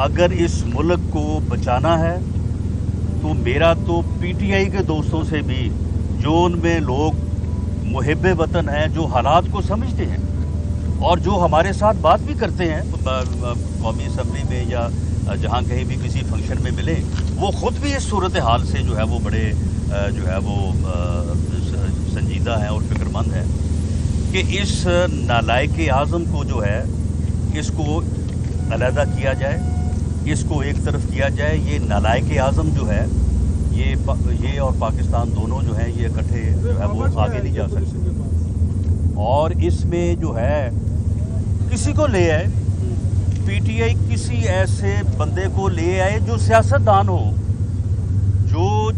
اگر اس ملک کو بچانا ہے تو میرا تو پی ٹی آئی کے دوستوں سے بھی جو ان میں لوگ محب وطن ہیں، جو حالات کو سمجھتے ہیں اور جو ہمارے ساتھ بات بھی کرتے ہیں قومی اسمبلی میں یا جہاں کہیں بھی کسی فنکشن میں ملے، وہ خود بھی اس صورتحال سے جو ہے وہ بڑے جو ہے وہ سنجیدہ ہیں اور فکر مند ہیں کہ اس نالائق اعظم کو جو ہے اس کو علیحدہ کیا جائے، اس کو ایک طرف کیا جائے۔ یہ نالائق اعظم جو ہے یہ اور پاکستان دونوں جو ہیں یہ اکٹھے جو ہے وہ آگے نہیں جا سکتے، اور اس میں جو ہے کسی کو لے آئے، پی ٹی آئی کسی ایسے بندے کو لے آئے جو سیاستدان ہو،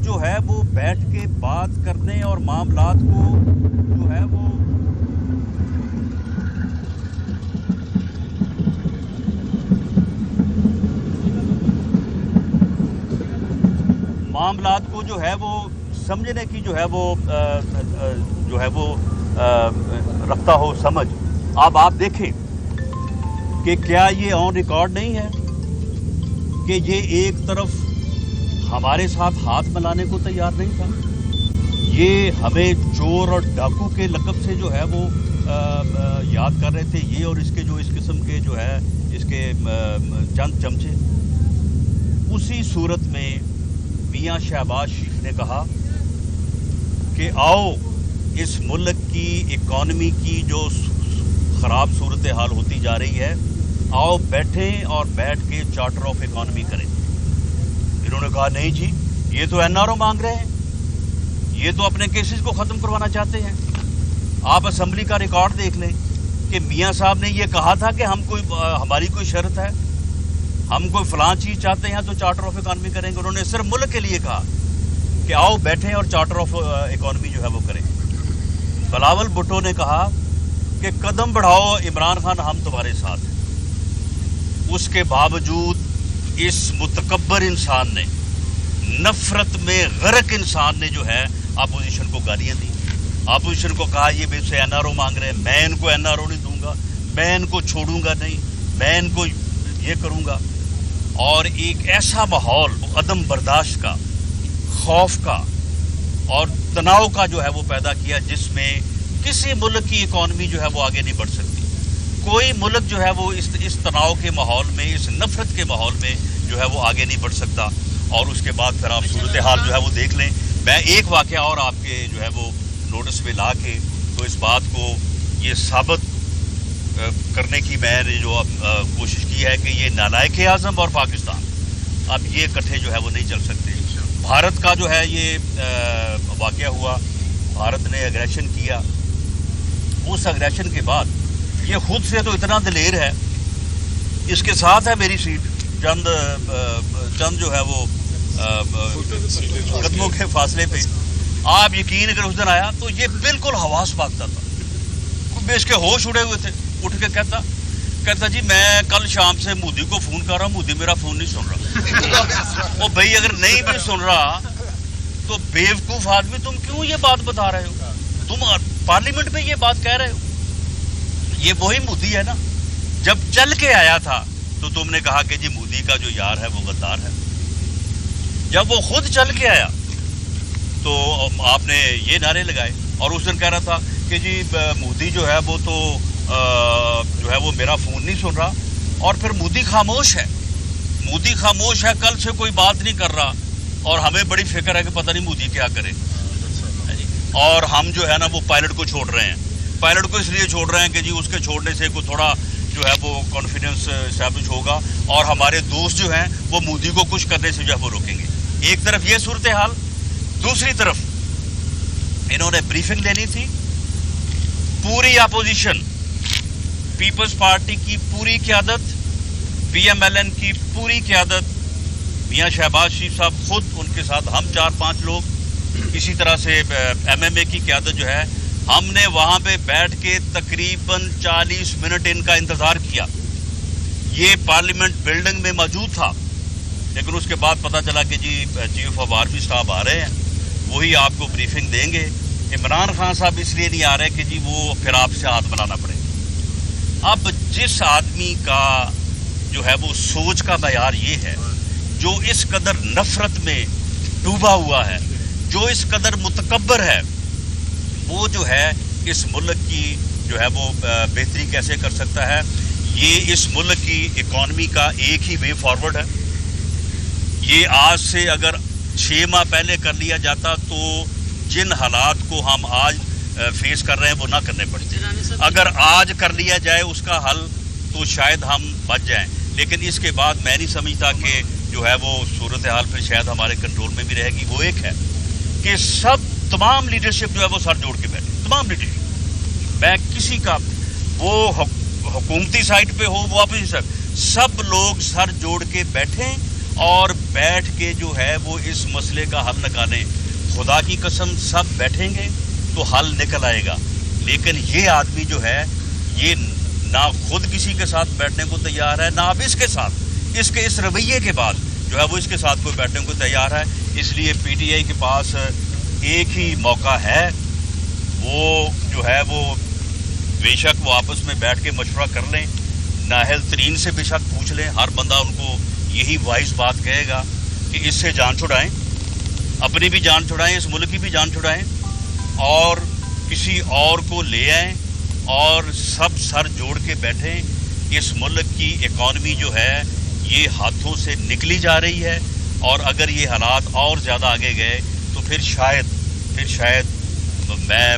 جو ہے وہ بیٹھ کے بات کرنے اور معاملات کو جو ہے وہ جو ہے وہ سمجھنے کی جو ہے وہ رکھتا ہو سمجھ۔ اب آپ دیکھیں کہ کیا یہ آن ریکارڈ نہیں ہے کہ یہ ایک طرف ہمارے ساتھ ہاتھ ملانے کو تیار نہیں تھا، یہ ہمیں چور اور ڈاکو کے لقب سے جو ہے وہ یاد کر رہے تھے، یہ اور اس کے جو اس قسم کے جو ہے اس کے چند چمچے۔ اسی صورت میں میاں شہباز شریف نے کہا کہ آؤ اس ملک کی اکانومی کی جو خراب صورتحال ہوتی جا رہی ہے، آؤ بیٹھیں اور بیٹھ کے چارٹر آف اکانومی کریں۔ انہوں نے کہا نہیں جی، یہ تو این آر او مانگ رہے ہیں، یہ تو اپنے کیسز کو ختم کروانا چاہتے ہیں۔ آپ اسمبلی کا ریکارڈ دیکھ لیں کہ میاں صاحب نے یہ کہا تھا کہ ہماری کوئی شرط ہے، ہم کوئی فلاں چیز چاہتے ہیں تو چارٹر آف اکانومی کریں گے۔ انہوں نے صرف ملک کے لیے کہا کہ آؤ بیٹھیں اور چارٹر آف اکانومی جو ہے وہ کریں۔ بلاول بھٹو نے کہا کہ قدم بڑھاؤ عمران خان، ہم تمہارے ساتھ ہیں۔ اس کے باوجود اس متکبر انسان نے، نفرت میں غرق انسان نے جو ہے اپوزیشن کو گالیاں دی، اپوزیشن کو کہا یہ مجھ سے این آر او مانگ رہے ہیں، میں ان کو این آر او نہیں دوں گا، میں ان کو چھوڑوں گا نہیں، میں ان کو یہ کروں گا۔ اور ایک ایسا ماحول عدم برداشت کا، خوف کا اور تناؤ کا جو ہے وہ پیدا کیا جس میں کسی ملک کی اکانومی جو ہے وہ آگے نہیں بڑھ سکتی۔ کوئی ملک جو ہے وہ اس تناؤ کے ماحول میں، اس نفرت کے ماحول میں جو ہے وہ آگے نہیں بڑھ سکتا۔ اور اس کے بعد پھر آپ صورتحال جو ہے وہ دیکھ لیں۔ میں ایک واقعہ اور آپ کے جو ہے وہ نوٹس میں لا کے تو اس بات کو یہ ثابت کرنے کی میں نے جو کوشش کی ہے کہ یہ نالائق اعظم اور پاکستان اب یہ اکٹھے جو ہے وہ نہیں چل سکتے۔ بھارت کا جو ہے یہ واقعہ ہوا، بھارت نے اگریشن کیا، اس اگریشن کے بعد یہ خود سے تو اتنا دلیر ہے، اس کے ساتھ ہے میری سیٹ چند جو ہے وہ قدموں کے فاصلے پہ۔ آپ یقین اگر اس دن آیا تو یہ بالکل حواس باختہ تھا، بے اس کے ہوش اڑے ہوئے تھے۔ اٹھ کے کہتا جی میں کل شام سے مودی کو فون کر رہا ہوں، مودی میرا فون نہیں سن رہا۔ وہ بھائی اگر نہیں بھی سن رہا تو بیوقوف آدمی تم کیوں یہ بات بتا رہے ہو؟ تم پارلیمنٹ میں یہ بات کہہ رہے ہو؟ یہ وہی مودی ہے نا، جب چل کے آیا تھا تو تم نے کہا کہ جی مودی کا جو یار ہے وہ غدار ہے۔ جب وہ خود چل کے آیا تو آپ نے یہ نعرے لگائے، اور اس دن کہہ رہا تھا کہ جی مودی جو ہے وہ تو جو ہے وہ میرا فون نہیں سن رہا، اور پھر مودی خاموش ہے، مودی خاموش ہے، کل سے کوئی بات نہیں کر رہا، اور ہمیں بڑی فکر ہے کہ پتہ نہیں مودی کیا کرے۔ اور ہم جو ہے نا وہ پائلٹ کو چھوڑ رہے ہیں، پائلٹ کو اس لیے چھوڑ رہے ہیں کہ جی اس کے چھوڑنے سے کوئی تھوڑا جو ہے وہ کانفیڈنس اسٹیبلش ہوگا، اور ہمارے دوست جو ہیں وہ مودی کو کچھ کرنے سے جو ہے وہ روکیں گے۔ ایک طرف یہ صورتحال، دوسری طرف انہوں نے بریفنگ لینی تھی، پوری اپوزیشن، پیپلز پارٹی کی پوری قیادت، پی ایم ایل این کی پوری قیادت، میاں شہباز شریف صاحب خود، ان کے ساتھ ہم 4-5 لوگ، اسی طرح سے ایم ایم اے کی قیادت جو ہے، ہم نے وہاں پہ بیٹھ کے تقریباً 40 منٹ ان کا انتظار کیا۔ یہ پارلیمنٹ بلڈنگ میں موجود تھا، لیکن اس کے بعد پتہ چلا کہ جی چیف آف آرمی اسٹاف آ رہے ہیں، وہی آپ کو بریفنگ دیں گے۔ عمران خان صاحب اس لیے نہیں آ رہے کہ جی وہ پھر آپ سے ہاتھ ملانا پڑے۔ اب جس آدمی کا جو ہے وہ سوچ کا معیار یہ ہے، جو اس قدر نفرت میں ڈوبا ہوا ہے، جو اس قدر متکبر ہے، وہ جو ہے اس ملک کی جو ہے وہ بہتری کیسے کر سکتا ہے؟ یہ اس ملک کی اکانومی کا ایک ہی وے فارورڈ ہے۔ یہ آج سے اگر 6 ماہ پہلے کر لیا جاتا تو جن حالات کو ہم آج فیس کر رہے ہیں وہ نہ کرنے پڑتے۔ اگر آج کر لیا جائے اس کا حل تو شاید ہم بچ جائیں، لیکن اس کے بعد میں نہیں سمجھتا کہ جو ہے وہ صورتحال پھر شاید ہمارے کنٹرول میں بھی رہے گی۔ وہ ایک ہے کہ تمام لیڈرشپ جو ہے وہ سر جوڑ کے بیٹھے، تمام لیڈرشپ، میں کسی کا وہ حکومتی سائٹ پہ ہو وہ اپوزیشن، سب لوگ سر جوڑ کے بیٹھیں اور بیٹھ کے جو ہے وہ اس مسئلے کا حل نکالیں۔ خدا کی قسم سب بیٹھیں گے تو حل نکل آئے گا، لیکن یہ آدمی جو ہے یہ نہ خود کسی کے ساتھ بیٹھنے کو تیار ہے، نہ اب اس کے ساتھ اس رویے کے بعد جو ہے وہ اس کے ساتھ کوئی بیٹھنے کو تیار ہے۔ اس لیے پی ٹی آئی کے پاس ایک ہی موقع ہے، وہ جو ہے وہ بے شک وہ آپس میں بیٹھ کے مشورہ کر لیں، نااہل ترین سے بے شک پوچھ لیں، ہر بندہ ان کو یہی وائز بات کہے گا کہ اس سے جان چھڑائیں، اپنی بھی جان چھڑائیں، اس ملک کی بھی جان چھڑائیں، اور کسی اور کو لے آئیں اور سب سر جوڑ کے بیٹھیں۔ اس ملک کی اکانومی جو ہے یہ ہاتھوں سے نکلی جا رہی ہے، اور اگر یہ حالات اور زیادہ آگے گئے تو پھر شاید میں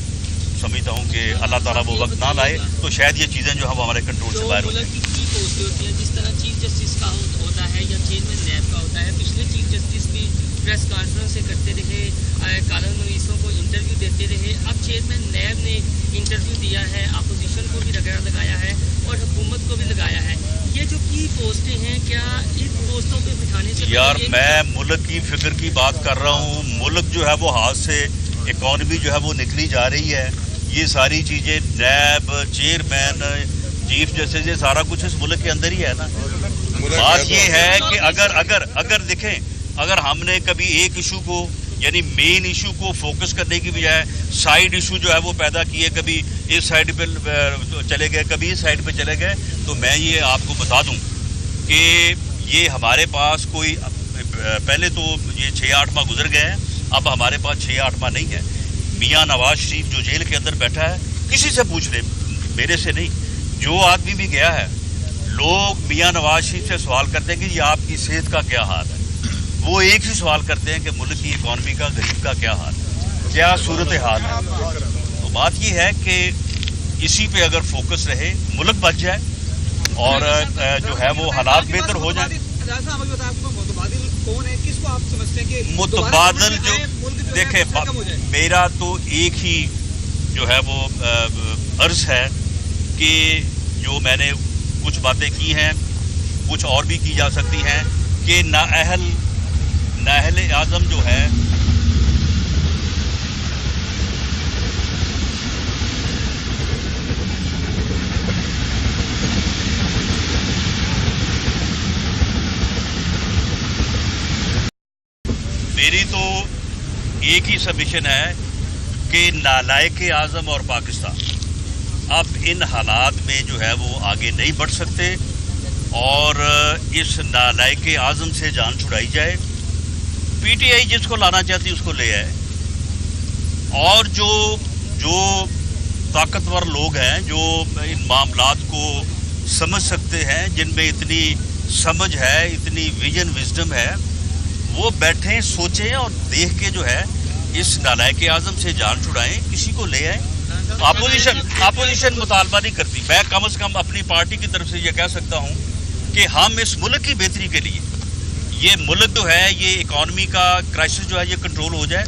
سمجھتا ہوں کہ اللہ تعالیٰ وہ وقت نہ لائے تو شاید یہ چیزیں جو ہم ہمارے کنٹرول سے باہر ہوتی ہیں۔ جس طرح چیف جسٹس کا ہوتا ہے یا چیئرمین نیب کا ہوتا ہے، پچھلے چیف جسٹس بھی پریس کانفرنس سے کرتے رہے، کالم نویسوں کو انٹرویو دیتے رہے، اب چیئرمین نیب نے انٹرویو دیا ہے، اپوزیشن کو بھی رگڑا لگایا ہے اور حکومت کو بھی لگایا ہے۔ یہ جو کی پوسٹیں ہیں، کیا ان پوسٹوں پہ بٹھانے سے یار میں ملک کی فکر کی بات کر رہا ہوں، ملک جو ہے وہ ہاتھ سے اکانومی جو ہے وہ نکلی جا رہی ہے، یہ ساری چیزیں نیب، چیئرمین، چیف جسٹس، یہ سارا کچھ اس ملک کے اندر ہی ہے نا۔ بات یہ ہے کہ اگر دیکھیں، اگر ہم نے کبھی ایک ایشو کو یعنی مین ایشو کو فوکس کرنے کی بجائے سائیڈ ایشو جو ہے وہ پیدا کیے، کبھی اس سائڈ پہ چلے گئے، کبھی اس سائڈ پہ چلے گئے، تو میں یہ آپ کو بتا دوں کہ یہ ہمارے پاس کوئی پہلے تو یہ 6-8 ماہ گزر گئے ہیں، اب ہمارے پاس 6-8 ماہ نہیں ہے۔ میاں نواز شریف جو جیل کے اندر بیٹھا ہے، کسی سے پوچھ لیں، میرے سے نہیں، جو آدمی بھی گیا ہے، لوگ میاں نواز شریف سے سوال کرتے ہیں کہ یہ آپ کی صحت کا کیا حال ہے، وہ ایک ہی سوال کرتے ہیں کہ ملک کی اکانومی کا، غریب کا کیا حال ہے، کیا صورتحال ہے۔ تو بات یہ ہے کہ اسی پہ اگر فوکس رہے، ملک بچ جائے اور جو ہے وہ حالات بہتر ہو جائیں۔ متبادل جو دیکھیں، میرا تو ایک ہی جو ہے وہ عرض ہے کہ جو میں نے کچھ باتیں کی ہیں، کچھ اور بھی کی جا سکتی ہیں، کہ نااہل اعظم جو ہے میری تو ایک ہی سبمیشن ہے کہ نالائق اعظم اور پاکستان اب ان حالات میں جو ہے وہ آگے نہیں بڑھ سکتے، اور اس نالائق اعظم سے جان چھڑائی جائے۔ پی ٹی آئی جس کو لانا چاہتی اس کو لے آئے، اور جو طاقتور لوگ ہیں، جو ان معاملات کو سمجھ سکتے ہیں، جن میں اتنی سمجھ ہے، اتنی ویژن وزڈم ہے، وہ بیٹھیں، سوچیں اور دیکھ کے جو ہے اس نالائق اعظم سے جان چھڑائیں، کسی کو لے آئیں۔ اپوزیشن مطالبہ نہیں کرتی، میں کم از کم اپنی پارٹی کی طرف سے یہ کہہ سکتا ہوں کہ ہم اس ملک کی بہتری کے لیے، یہ ملک جو ہے، یہ اکانومی کا کرائسس جو ہے یہ کنٹرول ہو جائے،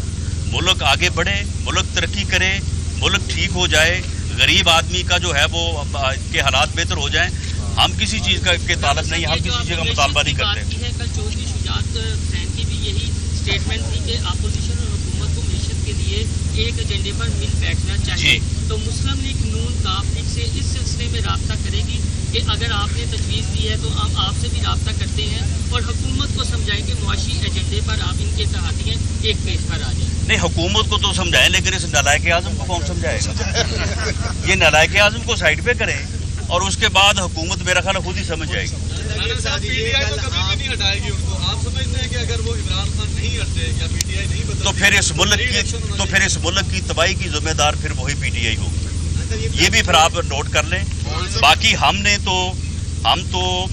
ملک آگے بڑھے، ملک ترقی کرے، ملک ٹھیک ہو جائے، غریب آدمی کا جو ہے وہ کے حالات بہتر ہو جائیں، ہم کسی چیز کے طالب نہیں، ہم کسی چیز کا مطالبہ نہیں کرتے۔ کل چودھری شجاعت حسین کی بھی یہی اسٹیٹمنٹ تھی کہ اپوزیشن اور حکومت کو معیشت کے لیے ایک ایجنڈے پر مل بیٹھنا چاہیے، تو مسلم لیگ نون کاف لیگ سے اس سلسلے میں رابطہ کرے گی کہ اگر آپ نے تجویز دی ہے تو ہم آپ سے بھی رابطہ کرتے ہیں اور حکومت کو سمجھائیں کہ معاشی ایجنڈے پر آپ ان کے اتحادی ہیں، ایک پیج پر آ جائیں۔ نہیں، حکومت کو تو سمجھائیں، لیکن اس نالائق اعظم کو کون سمجھائے گا؟ یہ نالائق اعظم کو سائڈ پہ کریں اور اس کے بعد حکومت میرا خیال خود ہی سمجھ جائے گی۔ PTI تو کبھی بھی نہیں ہٹائے گی ان کو. آپ سمجھتے ہیں کہ اگر وہ عمران خان نہیں ہٹتے یا PTI نہیں بدلتی تو پھر اس ملک کی تباہی کی ذمہ دار پھر وہی PTI ہوگی. یہ بھی پھر آپ نوٹ کر لیں. باقی ہم تو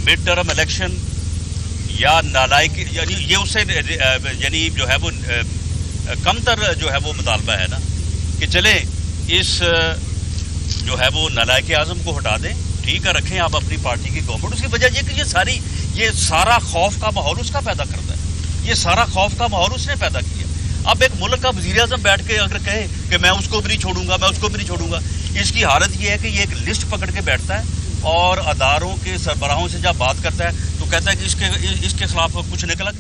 مڈ ٹرم الیکشن یا نالائق یعنی یہ اس سے یعنی جو ہے وہ کم تر جو ہے وہ مطالبہ ہے نا کہ چلیں اس جو ہے وہ نالائق اعظم کو ہٹا دیں. ٹھیک ہے, رکھیں آپ اپنی پارٹی کی گورنمنٹ. اس کی وجہ یہ کہ یہ سارا خوف کا ماحول اس کا پیدا کرتا ہے. یہ سارا خوف کا ماحول اس نے پیدا کیا. اب ایک ملک کا وزیر اعظم بیٹھ کے اگر کہے کہ میں اس کو بھی نہیں چھوڑوں گا, میں اس کو بھی نہیں چھوڑوں گا, اس کی حالت یہ ہے کہ یہ ایک لسٹ پکڑ کے بیٹھتا ہے اور اداروں کے سربراہوں سے جب بات کرتا ہے تو کہتا ہے کہ اس کے خلاف کچھ نکلا.